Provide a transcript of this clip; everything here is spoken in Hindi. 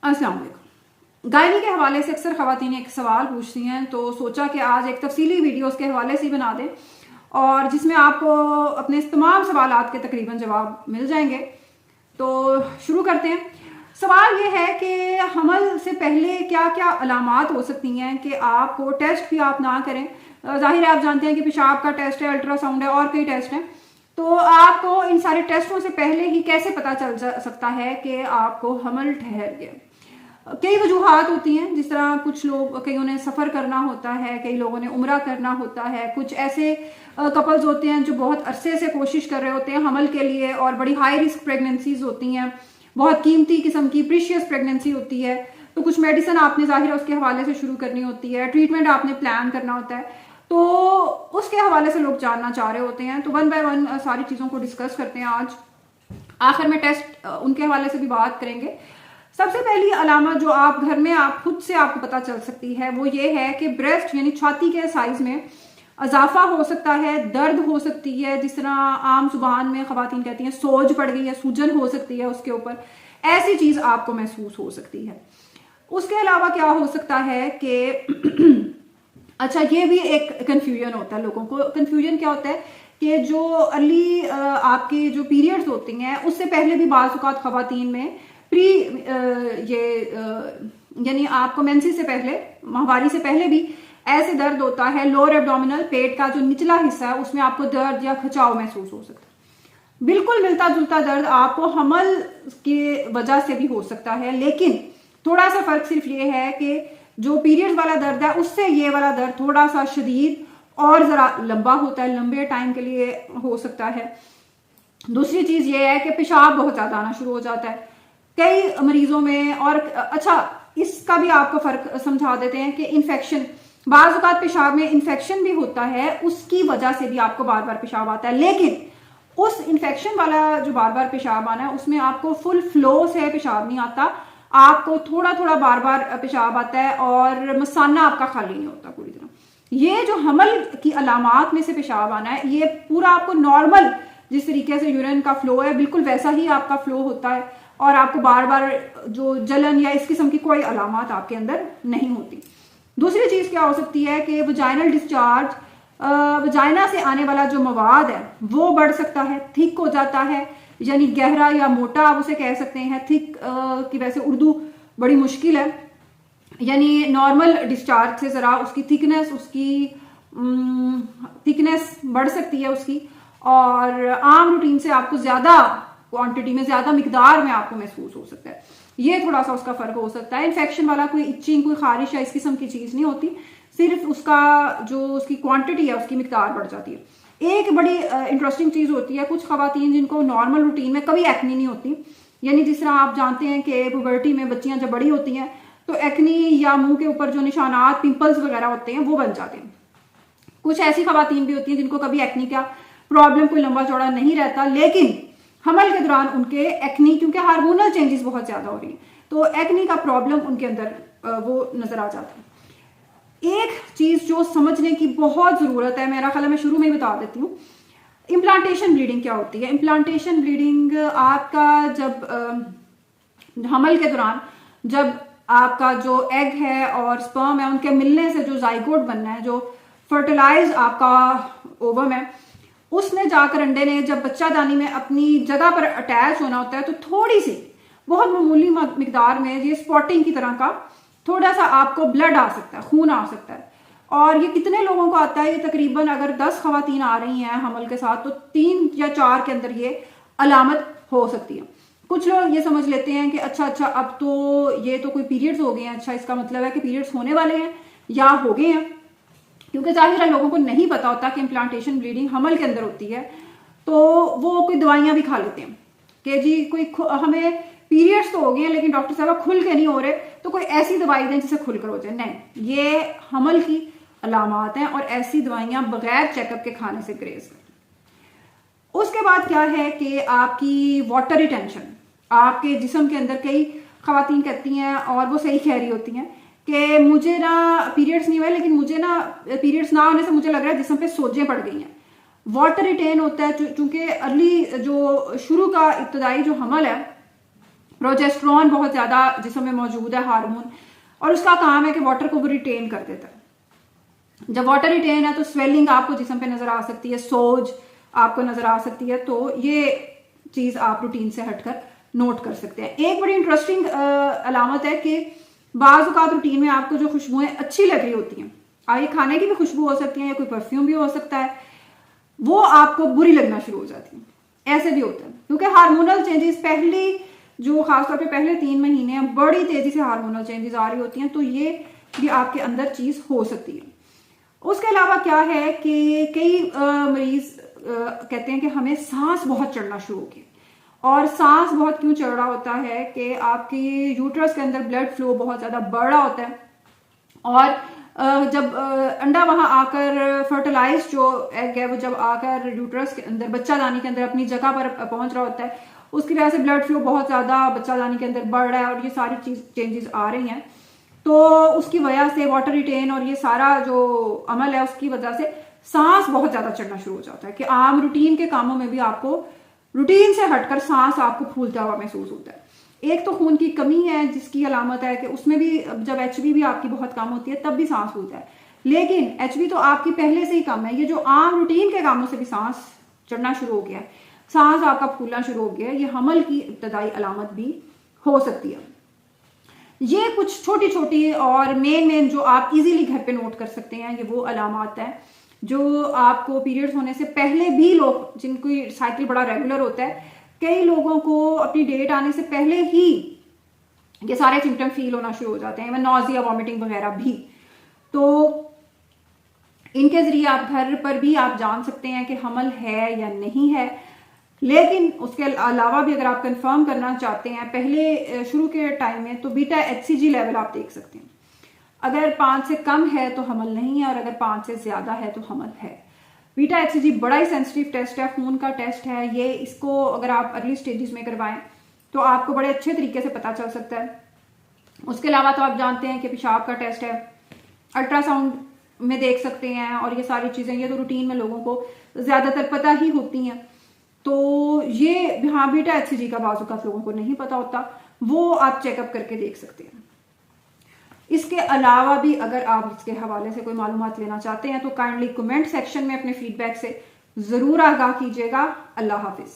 अस्सलाम वालेकुम। गायनी के हवाले से अक्सर ख़वातीन एक सवाल पूछती हैं, तो सोचा कि आज एक तफसीली वीडियो उसके हवाले से ही बना दें और जिसमें आपको अपने तमाम सवालात के तकरीबन जवाब मिल जाएंगे। तो शुरू करते हैं। सवाल ये है कि हमल से पहले क्या क्या अलामात हो सकती हैं कि आपको टेस्ट भी आप ना करें। जाहिर है आप जानते हैं कि पेशाब का टेस्ट है, अल्ट्रासाउंड है और कई टेस्ट हैं, तो आपको इन सारे टेस्टों से पहले ही कैसे पता चल सकता है कि आपको हमल ठहर गया। कई वजूहात होती हैं, जिस तरह कुछ लोग, कईयों ने सफ़र करना होता है, कई लोगों ने उम्रा करना होता है, कुछ ऐसे कपल्स होते हैं जो बहुत अरसे से कोशिश कर रहे होते हैं हमल के लिए और बड़ी हाई रिस्क प्रेगनेंसीज होती हैं, बहुत कीमती किस्म की प्रीशियस प्रेगनेंसी होती है, तो कुछ मेडिसिन आपने जाहिर है उसके हवाले से शुरू करनी होती है, ट्रीटमेंट आपने प्लान करना होता है, तो उसके हवाले से लोग जानना चाह रहे होते हैं। तो वन बाय वन सारी चीज़ों को डिस्कस करते हैं आज। आखिर में टेस्ट उनके हवाले से भी बात करेंगे। सबसे पहली अलामत जो आप घर में आप खुद से आपको पता चल सकती है वो ये है कि ब्रेस्ट यानी छाती के साइज में इजाफा हो सकता है, दर्द हो सकती है, जिस तरह आम जुबान में ख़वातीन कहती हैं सोज पड़ गई है, सूजन हो सकती है उसके ऊपर, ऐसी चीज़ आपको महसूस हो सकती है। उसके अलावा क्या हो सकता है कि अच्छा, ये भी एक कन्फ्यूजन होता है लोगों को। कन्फ्यूजन क्या होता है कि जो अर्ली आपके जो पीरियड्स होती हैं उससे पहले भी बाज़ औक़ात ख़वातीन में प्री यानी आपको मेंसेस से पहले, माहवारी से पहले भी ऐसे दर्द होता है। लोअर एब्डोमिनल, पेट का जो निचला हिस्सा है, उसमें आपको दर्द या खिंचाव महसूस हो सकता है। बिल्कुल मिलता जुलता दर्द आपको हमल की वजह से भी हो सकता है, लेकिन थोड़ा सा फर्क सिर्फ ये है कि जो पीरियड्स वाला दर्द है उससे ये वाला दर्द थोड़ा सा शदीद और जरा लंबा होता है, लंबे टाइम के लिए हो सकता है। दूसरी चीज ये है कि पेशाब बहुत ज्यादा आना शुरू हो जाता है कई मरीजों में। और अच्छा, इसका भी आपको फर्क समझा देते हैं कि इन्फेक्शन, बाज़ औक़ात पेशाब में इन्फेक्शन भी होता है, उसकी वजह से भी आपको बार बार पेशाब आता है, लेकिन उस इन्फेक्शन वाला जो बार बार पेशाब आना है उसमें आपको फुल फ्लो से पेशाब नहीं आता, आपको थोड़ा थोड़ा बार बार पेशाब आता है और मसाना आपका खाली नहीं होता पूरी तरह। ये जो हमल की अलामात में से पेशाब आना है, ये पूरा आपको नॉर्मल जिस तरीके से यूरिन का फ्लो है बिल्कुल वैसा ही आपका फ्लो होता है और आपको बार बार जो जलन या इस किस्म की कोई अलामात आपके अंदर नहीं होती। दूसरी चीज क्या हो सकती है कि वजाइनल डिस्चार्ज, वजाइना से आने वाला जो मवाद है वो बढ़ सकता है, थिक हो जाता है, यानी गहरा या मोटा आप उसे कह सकते हैं। थिक की वैसे उर्दू बड़ी मुश्किल है, यानी नॉर्मल डिस्चार्ज से जरा उसकी थिकनेस बढ़ सकती है उसकी, और आम रूटीन से आपको ज्यादा क्वांटिटी में, ज्यादा मिकदार में आपको महसूस हो सकता है। ये थोड़ा सा उसका फर्क हो सकता है। इन्फेक्शन वाला कोई इचिंग, कोई खारिश या इस किस्म की चीज नहीं होती, सिर्फ उसका जो उसकी क्वांटिटी है उसकी मिकदार बढ़ जाती है। एक बड़ी इंटरेस्टिंग चीज होती है, कुछ खवातीन जिनको नॉर्मल रूटीन में कभी एक्नी नहीं होती, यानी जिस तरह आप जानते हैं कि पुबर्टी में बच्चियां जब बड़ी होती हैं तो एक्नी या मुंह के ऊपर जो निशानात, पिंपल्स वगैरह होते हैं वो बन जाते हैं। कुछ ऐसी खवातीन भी होती हैं जिनको कभी एक्नी का प्रॉब्लम कोई लंबा चौड़ा नहीं रहता, लेकिन हमल के दौरान उनके एक्नी, क्योंकि हार्मोनल चेंजेस बहुत ज्यादा हो रही है, तो एक्नी का प्रॉब्लम उनके अंदर वो नजर आ जाता है। एक चीज जो समझने की बहुत जरूरत है, मेरा ख्याल है मैं शुरू में ही बता देती हूँ, इम्प्लांटेशन ब्लीडिंग क्या होती है। इम्प्लांटेशन ब्लीडिंग आपका जब हमल के दौरान, जब आपका जो एग है और स्पर्म है उनके मिलने से जो जाइगोट बनना है, जो फर्टिलाइज आपका ओवम है, उसने जाकर अंडे ने जब बच्चादानी में अपनी जगह पर अटैच होना होता है, तो थोड़ी सी बहुत मामूली मिकदार में ये स्पॉटिंग की तरह का थोड़ा सा आपको ब्लड आ सकता है, खून आ सकता है। और ये कितने लोगों को आता है, ये तकरीबन अगर 10 खवातीन आ रही हैं हमल के साथ तो 3 या 4 के अंदर ये अलामत हो सकती है। कुछ लोग ये समझ लेते हैं कि अच्छा अब तो ये तो कोई पीरियड्स हो गए हैं, अच्छा इसका मतलब है कि पीरियड्स होने वाले हैं या हो गए हैं, क्योंकि जाहिर है लोगों को नहीं पता होता कि इम्प्लांटेशन ब्लीडिंग हमल के अंदर होती है, तो वो कोई दवाइयां भी खा लेते हैं कि जी कोई हमें पीरियड्स तो हो गए हैं लेकिन डॉक्टर साहब खुल के नहीं हो रहे, तो कोई ऐसी दवाई दें जिससे खुलकर हो जाए। नहीं, ये हमल की अलामात हैं और ऐसी दवाइयां बगैर चेकअप के खाने से ग्रेज करें। उसके बाद क्या है कि आपकी वाटर रिटेंशन, आपके जिस्म के अंदर कई खवातीन कहती हैं और वो सही कह रही होती हैं कि मुझे ना पीरियड्स नहीं हुए, लेकिन मुझे ना पीरियड्स ना होने से मुझे लग रहा है जिस्म पे सोजें पड़ गई हैं। वाटर रिटेन होता है, चूंकि अर्ली जो शुरू का इब्तदाई जो हमल है प्रोजेस्टेरॉन बहुत ज्यादा जिस्म में मौजूद है हार्मोन, और उसका काम है कि वाटर को वो रिटेन कर देता है। जब वाटर रिटेन है तो स्वेलिंग आपको जिस्म पे नजर आ सकती है, सोज आपको नजर आ सकती है। तो ये चीज आप रूटीन से हटकर नोट कर सकते हैं। एक बड़ी इंटरेस्टिंग अलामत है कि बाज़ औक़ात रूटीन में आपको जो खुशबुएं अच्छी लग रही होती हैं, ये खाने की भी खुशबू हो सकती है या कोई परफ्यूम भी हो सकता है, वो आपको बुरी लगना शुरू हो जाती है। ऐसे भी होता है क्योंकि हार्मोनल चेंजेस पहली जो खासतौर पे पहले 3 महीने बड़ी तेजी से हार्मोनल चेंजेस आ रही होती हैं, तो ये भी आपके अंदर चीज हो सकती है। उसके अलावा क्या है कि कई मरीज कहते हैं कि हमें सांस बहुत चढ़ना शुरू हो गया। और सांस बहुत क्यों चढ़ रहा होता है कि आपकी यूट्रस के अंदर ब्लड फ्लो बहुत ज्यादा बढ़ रहा होता है, और जब अंडा वहां आकर फर्टिलाइज जो एग है वो जब आकर यूट्रस के अंदर बच्चादानी के अंदर अपनी जगह पर पहुंच रहा होता है, उसकी वजह से ब्लड फ्लो बहुत ज्यादा बच्चादानी के अंदर बढ़ रहा है और ये सारी चीज चेंजेस आ रही हैं। तो उसकी वजह से वाटर रिटेन और ये सारा जो अमल है उसकी वजह से सांस बहुत ज्यादा चढ़ना शुरू हो जाता है कि आम रूटीन के कामों में भी आपको रूटीन से हटकर सांस आपको फूलता हुआ महसूस होता है। एक तो खून की कमी है जिसकी अलामत है कि उसमें भी जब HB भी आपकी बहुत कम होती है तब भी सांस फूलता है, लेकिन HB तो आपकी पहले से ही कम है। ये जो आम रूटीन के कामों से भी सांस चढ़ना शुरू हो गया है, सांस आपका फूलना शुरू हो गया है, ये हमल की इब्तदाई अलामत भी हो सकती है। ये कुछ छोटी छोटी और मेन जो आप इजीली घर पे नोट कर सकते हैं, ये वो अलामत हैं जो आपको पीरियड्स होने से पहले भी लोग जिनकी साइकिल बड़ा रेगुलर होता है, कई लोगों को अपनी डेट आने से पहले ही ये सारे सिम्टम फील होना शुरू हो जाते हैं, नॉजिया, वॉमिटिंग वगैरह भी। तो इनके जरिए आप घर पर भी आप जान सकते हैं कि हमल है या नहीं है। लेकिन उसके अलावा भी अगर आप कंफर्म करना चाहते हैं पहले शुरू के टाइम में, तो बीटा HCG लेवल आप देख सकते हैं। अगर 5 से कम है तो हमल नहीं है, और अगर 5 से ज्यादा है तो हमल है। बीटा HCG बड़ा ही सेंसिटिव टेस्ट है, खून का टेस्ट है ये। इसको अगर आप अर्ली स्टेजेस में करवाएं तो आपको बड़े अच्छे तरीके से पता चल सकता है। उसके अलावा तो आप जानते हैं कि पेशाब का टेस्ट है, अल्ट्रासाउंड में देख सकते हैं, और ये सारी चीजें ये तो रूटीन में लोगों को ज्यादातर पता ही होती हैं। तो ये हाँ, बीटा HCG का बाजू का लोगों को नहीं पता होता, वो आप चेकअप करके देख सकते हैं। इसके अलावा भी अगर आप इसके हवाले से कोई मालूमात लेना चाहते हैं तो काइंडली कमेंट सेक्शन में अपने फीडबैक से जरूर आगाह कीजिएगा। अल्लाह हाफिज।